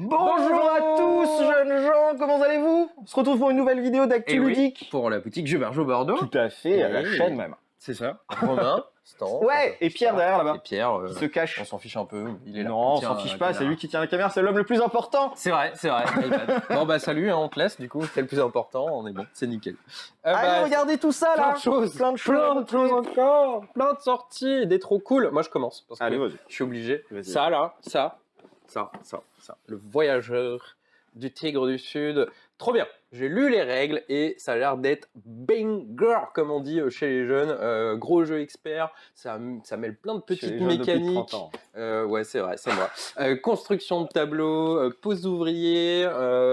Bonjour à tous, jeunes gens, comment allez-vous? On se retrouve pour une nouvelle vidéo d'actu ludique. Pour la boutique Jubergeau Bordeaux. Tout à fait, à la chaîne même. C'est ça. Romain, Stan. Ouais, et Pierre derrière là-bas. Et Pierre, qui se cache. on s'en fiche un peu. Il est là. Non, on s'en fiche pas, c'est lui qui tient la caméra, c'est l'homme le plus important. C'est vrai. Bon bah salut, hein, on te laisse du coup, c'est le plus important, on est bon, c'est nickel. Allez, regardez tout ça là. Plein de choses encore, plein de sorties, des trop cool. Moi je commence parce Allez, que vas-y. je suis obligé. Vas-y. Ça là, ça. Le voyageur du Tigre du Sud. Trop bien. J'ai lu les règles et ça a l'air d'être banger, comme on dit chez les jeunes. Gros jeu expert, ça mêle plein de petites mécaniques. Ouais, c'est vrai, c'est moi. Construction de tableaux, pose d'ouvriers,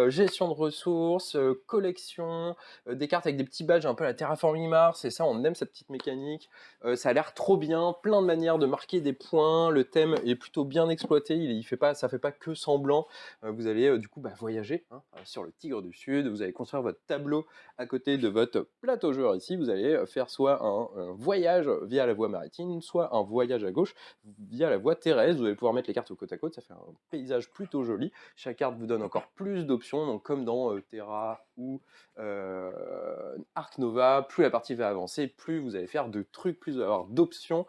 gestion de ressources, collection, des cartes avec des petits badges un peu à la Terraforming Mars. Et ça, on aime cette petite mécanique. Ça a l'air trop bien, plein de manières de marquer des points. Le thème est plutôt bien exploité. Ça fait pas que semblant. Vous allez du coup voyager sur le Tigre du Sud. Vous allez construire votre tableau à côté de votre plateau joueur ici. Vous allez faire soit un voyage via la voie maritime, soit un voyage à gauche via la voie terrestre. Vous allez pouvoir mettre les cartes côte à côte. Ça fait un paysage plutôt joli. Chaque carte vous donne encore plus d'options. Donc comme dans Terra ou Ark Nova, plus la partie va avancer, plus vous allez faire de trucs, plus vous allez avoir d'options.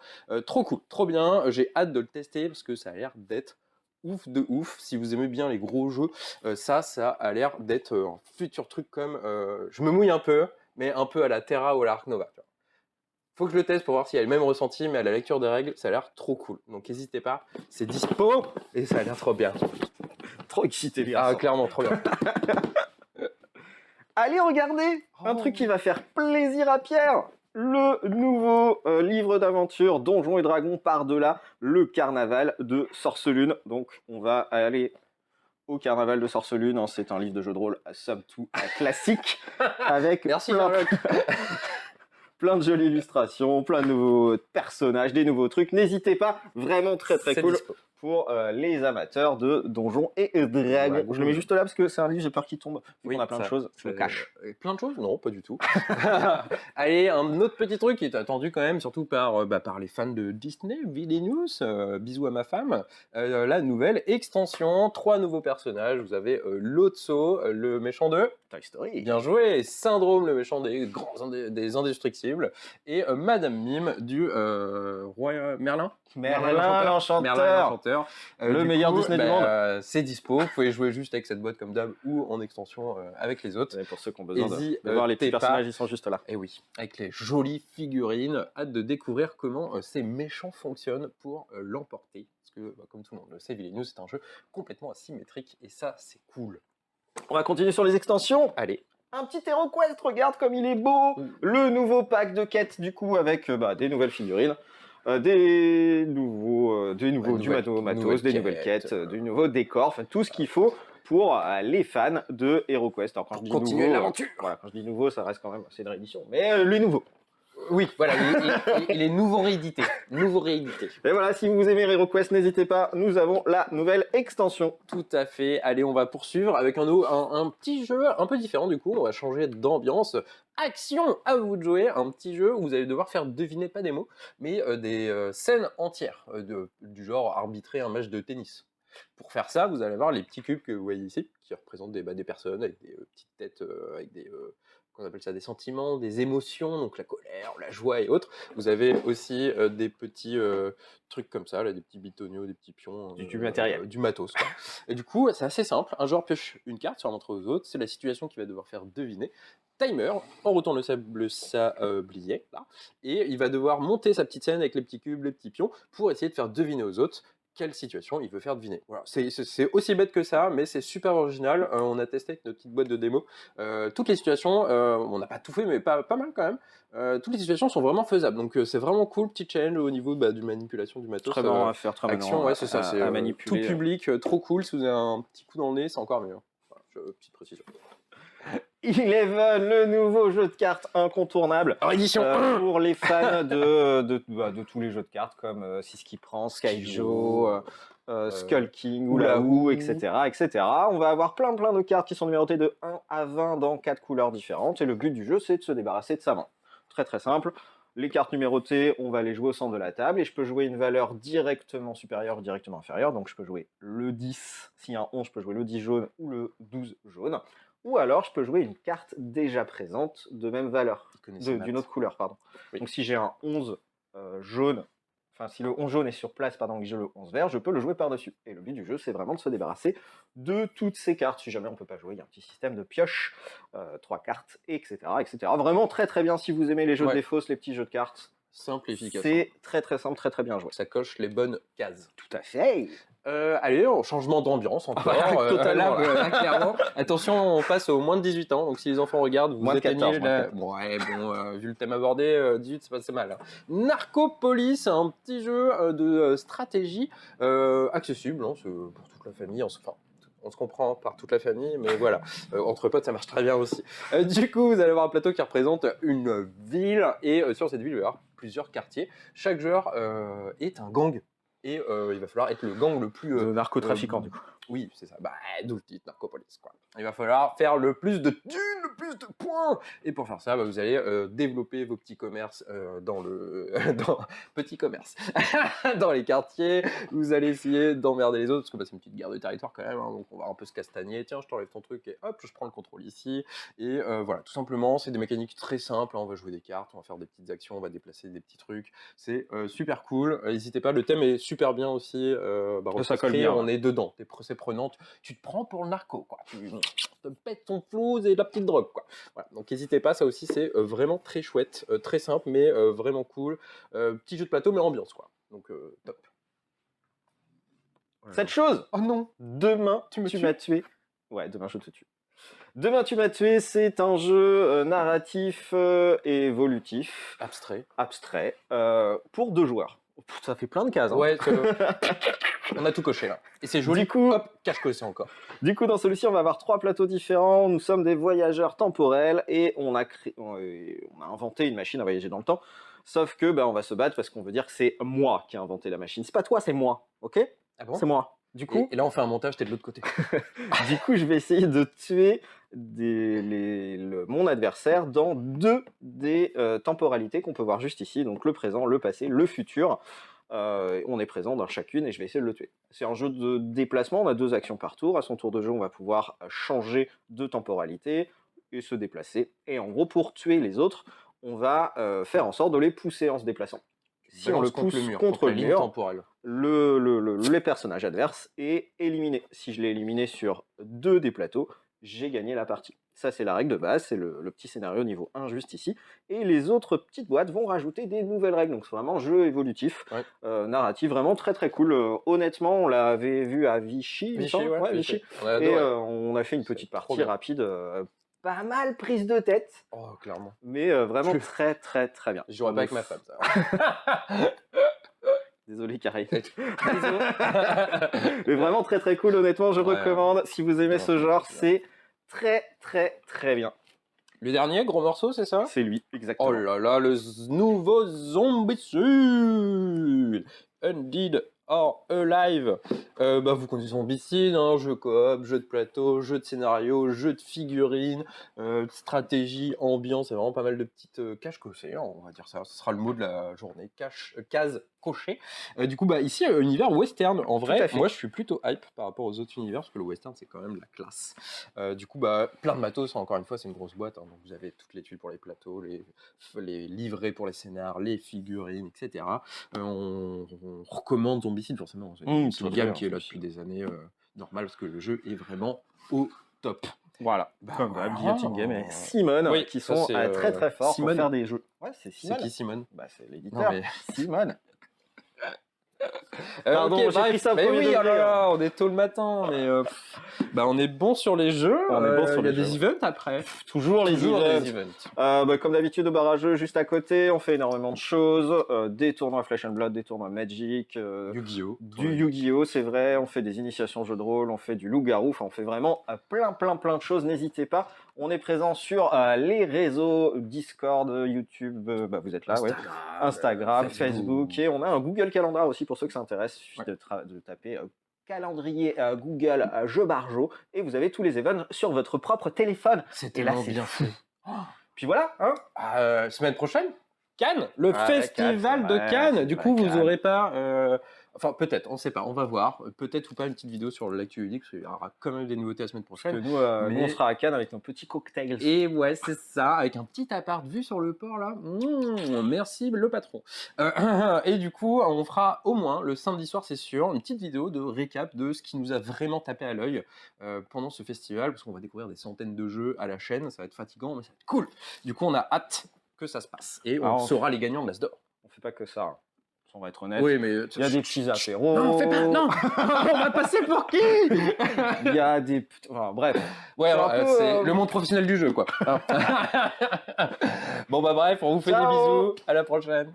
Trop cool, trop bien. J'ai hâte de le tester parce que ça a l'air d'être ouf de ouf. Si vous aimez bien les gros jeux, ça a l'air d'être un futur truc comme... je me mouille un peu, mais un peu à la Terra ou à la Ark Nova. Faut que je le teste pour voir s'il y a le même ressenti, mais à la lecture des règles, ça a l'air trop cool. Donc n'hésitez pas, c'est dispo et ça a l'air trop bien. Trop excité, les Ah, clairement, trop bien. Allez, regardez un truc qui va faire plaisir à Pierre. Le nouveau livre d'aventure Donjons et Dragons par-delà le carnaval de Sorcelune. Donc on va aller au carnaval de Sorcelune. C'est un livre de jeu de rôle somme toute classique avec Merci plein de jolies illustrations, plein de nouveaux personnages, des nouveaux trucs. N'hésitez pas, vraiment très cool dispo. Pour les amateurs de Donjons et Dragons. Je le mets juste là parce que c'est un livre, j'ai peur qu'il tombe. On a plein de choses, je le cache. Plein de choses? Non, pas du tout. Allez, un autre petit truc qui est attendu quand même, surtout par les fans de Disney, Villainous, bisous à ma femme, la nouvelle extension, 3 nouveaux personnages. Vous avez Lotso, le méchant de Toy Story. Bien joué. Syndrome, le méchant des Indestructibles. Et Madame Mime du Roi Merlin. Merlin l'Enchanteur. Le meilleur Disney du monde. C'est dispo. Vous pouvez jouer juste avec cette boîte comme d'hab ou en extension avec les autres. Et pour ceux qui ont besoin de voir les petits personnages, ils sont juste là. Et oui, avec les jolies figurines. Hâte de découvrir comment ces méchants fonctionnent pour l'emporter. Parce que, comme tout le monde le sait, Villainous, c'est un jeu complètement asymétrique. Et ça, c'est cool. On va continuer sur les extensions. Allez. Un petit HeroQuest, regarde comme il est beau. Le nouveau pack de quêtes, du coup, avec des nouvelles figurines. Des nouveaux du matos, des nouvelles quêtes, du nouveau décor, enfin tout ce qu'il faut pour les fans de HeroQuest. Alors quand je dis continuer l'aventure. Voilà, quand je dis nouveau, ça reste quand même c'est une réédition, mais les nouveaux. Oui, voilà, il est nouveau réédité. Et voilà, si vous aimez HeroQuest, n'hésitez pas, nous avons la nouvelle extension. Tout à fait. Allez, on va poursuivre avec un petit jeu un peu différent du coup. On va changer d'ambiance. Action, à vous de jouer. Un petit jeu où vous allez devoir faire deviner pas des mots, mais des scènes entières du genre arbitrer un match de tennis. Pour faire ça, vous allez avoir les petits cubes que vous voyez ici, qui représentent des personnes avec des petites têtes, avec des qu'on appelle ça des sentiments, des émotions, donc la colère, la joie et autres. Vous avez aussi des petits trucs comme ça, là, des petits bitoniaux, des petits pions. Du matériel. Du matos, quoi. Et du coup, c'est assez simple. Un joueur pioche une carte sur la montre aux autres. C'est la situation qu'il va devoir faire deviner. Timer, on retourne le sablier, là. Et il va devoir monter sa petite scène avec les petits cubes, les petits pions, pour essayer de faire deviner aux autres quelle situation il veut faire deviner. Voilà, c'est aussi bête que ça, mais c'est super original. On a testé avec notre petite boîte de démo. Toutes les situations, on n'a pas tout fait, mais pas mal quand même. Toutes les situations sont vraiment faisables. Donc c'est vraiment cool, petit challenge au niveau du manipulation du matos. Très marrant à faire, très action, marrant ouais, c'est ça. C'est à manipuler. Tout public, trop cool. Si vous avez un petit coup dans le nez, c'est encore mieux. Voilà, petite précision. Eleven, le nouveau jeu de cartes incontournable édition pour les fans de tous les jeux de cartes comme C'est qui prend, Skyjo, Skull King, Oulaou, etc. On va avoir plein de cartes qui sont numérotées de 1 à 20 dans 4 couleurs différentes et le but du jeu c'est de se débarrasser de sa main. Très simple. Les cartes numérotées, on va les jouer au centre de la table et je peux jouer une valeur directement supérieure ou directement inférieure. Donc je peux jouer le 10, s'il y a un 11, je peux jouer le 10 jaune ou le 12 jaune. Ou alors je peux jouer une carte déjà présente de même valeur, d'une autre couleur, pardon. Oui. Donc si j'ai un 11 jaune, enfin si le 11 jaune est sur place, pardon, et que j'ai le 11 vert, je peux le jouer par-dessus. Et le but du jeu, c'est vraiment de se débarrasser de toutes ces cartes. Si jamais on ne peut pas jouer, il y a un petit système de pioche, 3 cartes, etc., etc. Vraiment très très bien si vous aimez les jeux de défausse, les petits jeux de cartes. Simple et efficace. C'est très très simple, très très bien joué. Ça coche les bonnes cases. Tout à fait. Allez, changement d'ambiance encore. Totalement. Là, clairement. Attention, on passe aux moins de 18 ans, donc si les enfants regardent, vous éteignez la... vu le thème abordé, 18 c'est pas assez mal. Hein. Narcopolis, un petit jeu de stratégie accessible, hein, pour toute la famille, enfin, on se comprend par toute la famille, mais voilà, entre potes ça marche très bien aussi. Du coup, vous allez avoir un plateau qui représente une ville, et sur cette ville, il va y avoir plusieurs quartiers. Chaque joueur est un gang. Et il va falloir être le gang le plus... narcotrafiquant, du coup. Oui, c'est ça. D'où le titre, Narcopolis, quoi. Il va falloir faire le plus de thunes, le plus de points. Et pour faire ça, vous allez développer vos petits commerces dans petits commerces. Dans les quartiers, vous allez essayer d'emmerder les autres, parce que c'est une petite guerre de territoire quand même, hein, donc on va un peu se castagner. Tiens, je t'enlève ton truc, et hop, je prends le contrôle ici. Et voilà, tout simplement, c'est des mécaniques très simples. Hein, on va jouer des cartes, on va faire des petites actions, on va déplacer des petits trucs. C'est super cool. N'hésitez pas, le thème est super bien aussi. Ça colle bien. On est dedans. C'est prenante. Tu te prends pour le narco, quoi. Tu te pètes ton flouze et la petite drogue, quoi. Voilà. Donc n'hésitez pas, ça aussi c'est vraiment très chouette, très simple, mais vraiment cool. Petit jeu de plateau, mais ambiance, quoi. Donc top. Cette chose. Oh non. Demain, tu m'as tué. Ouais, demain je te tue. Demain tu m'as tué, c'est un jeu narratif et évolutif. Abstrait. Pour 2 joueurs. Ça fait plein de cases. Hein. Ouais, on a tout coché là. Et c'est joli. Du coup, hop, cache-coché encore. Du coup, dans celui-ci, on va avoir 3 plateaux différents. Nous sommes des voyageurs temporels et on a inventé une machine à voyager dans le temps. Sauf que on va se battre parce qu'on veut dire que c'est moi qui ai inventé la machine. C'est pas toi, c'est moi. Ok ? Ah bon ? C'est moi. Du coup, et là, on fait un montage, t'es de l'autre côté. Du coup, je vais essayer de tuer mon adversaire dans 2 des temporalités qu'on peut voir juste ici. Donc le présent, le passé, le futur. On est présent dans chacune et je vais essayer de le tuer. C'est un jeu de déplacement, on a 2 actions par tour. À son tour de jeu, on va pouvoir changer de temporalité et se déplacer. Et en gros, pour tuer les autres, on va faire en sorte de les pousser en se déplaçant. Si on le pousse contre le mur, les personnages adverses est éliminé. Si je l'ai éliminé sur 2 des plateaux, j'ai gagné la partie. Ça, c'est la règle de base, c'est le petit scénario niveau 1 juste ici. Et les autres petites boîtes vont rajouter des nouvelles règles. Donc c'est vraiment jeu évolutif, narratif, vraiment très très cool. Honnêtement, on l'avait vu à Vichy. Vichy. Et on a fait une petite partie rapide. Pas mal prise de tête. Oh, clairement. Mais vraiment très très très bien. Je jouerais pas avec ma femme, ça. Désolé, Carré. Mais vraiment très très cool, honnêtement, je recommande. Si vous aimez ce genre, c'est très très très bien. Le dernier gros morceau, c'est ça ? C'est lui, exactement. Oh là là, le nouveau Zombicide Undead or Alive. Vous connaissez Zombicide, hein, jeu coop, jeu de plateau, jeu de scénario, jeu de figurines, stratégie, ambiance, c'est vraiment pas mal de petites cases cochées, on va dire ça. Ce sera le mot de la journée, case cochée. Du coup, ici, univers western. En vrai, moi, je suis plutôt hype par rapport aux autres univers, parce que le western, c'est quand même la classe. Du coup, plein de matos, encore une fois, c'est une grosse boîte. Hein, donc, vous avez toutes les tuiles pour les plateaux, les livrets pour les scénars, les figurines, etc. On recommande Zombicide, forcément. C'est une gamme qui est là depuis des années, normal, parce que le jeu est vraiment au top. Voilà, comme Guillotine Game et Simone, qui sont très très forts pour faire des jeux. Ouais, c'est Simone. C'est qui Simone ? C'est l'éditeur. Simone. Pardon, j'ai pris ça au premier degré. On est tôt le matin, mais on est bon sur les jeux. Il y a des events après. Toujours les events. Comme d'habitude au barrageux, juste à côté, on fait énormément de choses. Des tournois Flesh and Blood, des tournois Magic, Yu-Gi-Oh! Du Yu-Gi-Oh! C'est vrai. On fait des initiations jeux de rôle, on fait du loup-garou. Enfin, on fait vraiment plein de choses. N'hésitez pas. On est présent sur les réseaux Discord, YouTube, vous êtes là, Instagram, Facebook, et on a un Google Calendar aussi pour ceux que ça intéresse. Il suffit de taper calendrier Google Jeux Barjo et vous avez tous les events sur votre propre téléphone. C'est tellement bien fait. Puis voilà, hein. Semaine prochaine, Cannes, le Ouais, festival Cannes, de c'est Cannes. vrai, Du c'est coup, vrai, vous Cannes. aurez pas. Enfin, peut-être, on sait pas, on va voir. Peut-être ou pas une petite vidéo sur l'actu ludique, parce qu'il y aura quand même des nouveautés la semaine Parce que prochaine. nous, on Mais- sera à Cannes avec nos petits cocktails. Et ouais, c'est ça, avec un petit appart vu sur le port là. Merci le patron. Et du coup, on fera au moins le samedi soir, c'est sûr, une petite vidéo de récap de ce qui nous a vraiment tapé à l'œil pendant ce festival, parce qu'on va découvrir des centaines de jeux à la chaîne. Ça va être fatigant, mais ça va être cool. Du coup, on a hâte que ça se passe. Et on Alors, saura les gagnants de l'As d'or. On fait pas que ça, hein. On va être honnête. Oui, mais. Il y a des petits apéros. Non, fais pas. Non On va passer pour qui Il y a des. Enfin, bref. Ouais, C'est un alors, peu, c'est le monde professionnel du jeu, quoi. Bon, bah, bref, on vous fait des Ciao. bisous. À la prochaine.